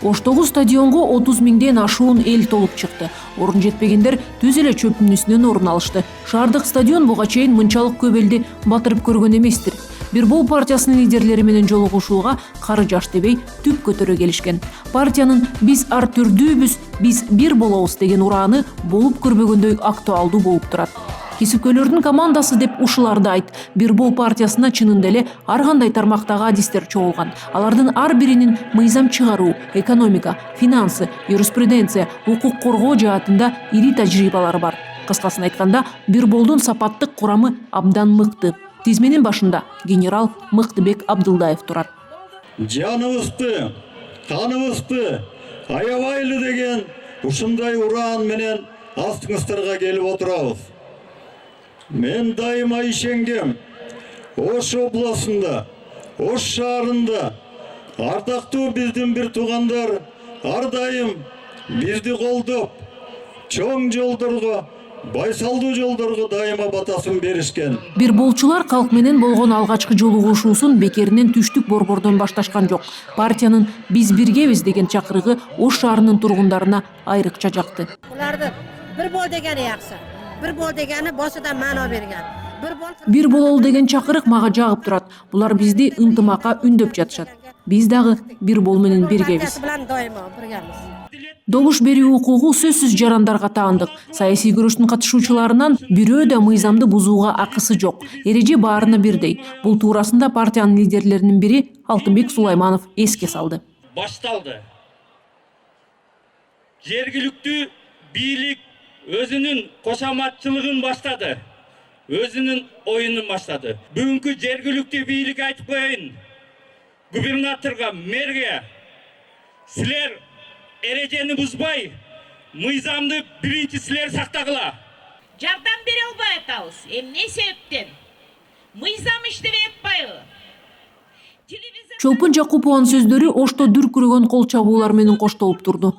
Оштогу стадионго 30 миңден ашуун эл толуп чыкты. Орун жетпегендер түз эле чөптүн үстүнөн орун алышты. Шаардык стадион буга чейин мынчалык көп элди батырып көргөн эместир. Бир Бол партиясынын лидерлери менен жолугушууга кары жаш дебей түп көтөрө келишкен. Партиянын "Биз ар түрдүүбүз, биз бир болобуз" деген урааны болуп көрбөгөндөй актуалдуу болуп турат. Кесипкөйлөрдүн командасы деп ушуларды айт. Бир Бол партиясына чынында эле ар кандай тармактагы адистер чогулган. Алардын ар биринин мыйзам чыгаруу, экономика, финансы, юриспруденция, укук коргоо жаатында ири тажрыйбалары бар. Кыскасын айтканда, Бир Болдун сапаттык курамы абдан мыкты. Тизменин башында генерал Мыктыбек Абдылдаев турат. Жаныбызды, каныбызды аябайлы деген ушундай ураан менен астыңыздарга келип отурабыз. Мен дайыма ишенгем. Ош областында, Ош шаарында ардактуу биздин бир туугандар ар дайым бизди колдоп, чоң жолдорго, байсалдуу жолдорго дайыма батасын беришкен. Бир Болчулар калк менен болгон алгачкы жолугушуусун бекеринен түштүк борбордон башташкан жок. Партиянын "Биз биргебиз" деген чакырыгы Ош шаарынын тургундарына айрыкча жакты. Буларды бир бол дегени жакшы. Бир бол дегени башыда маана берген. Бир бололу деген чакырык мага жагып турат. Булар бизди ынтымакка үндөп жатышат. Биз дагы Бир Бол менен биргебиз. Добуш берүү укугу сөзсүз жарандарга таандык. Саясий күрөштүн катышуучуларынан бирөө да мыйзамды бузууга акысы жок. Эреже баарына бирдей. Бул туурасында партиянын лидерлеринин бири Алтынбек Сулайманов эске салды. Башталды. Жергиликтүү бийлик өзүнүн кошоматчылыгын баштады. Өзүнүн оюнун баштады. Бүгүнкү жергиликтүү бийлик айтып коеюн. Губернаторго, мэрге, силер эрежени бузбай, мыйзамды биринчи силер сактагыла. Жардам бере албай атабыз. Эмне себептен? Мыйзам иштебей атпайбы? Чолпон Жакупованын сөздөрү Ошто дүркүрөгөн кол чабуулар менен коштолуп турду.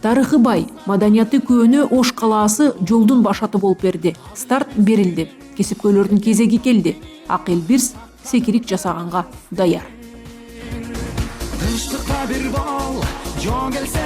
Тарыхы бай, маданияты көөнө Ош калаасы жолдун башаты болуп берди. Старт берилди. Кесипкөйлөрдүн кезеги келди. Акыл Бирс секирик жасаганга даяр. Тынчтыкта бир бол, жон келсе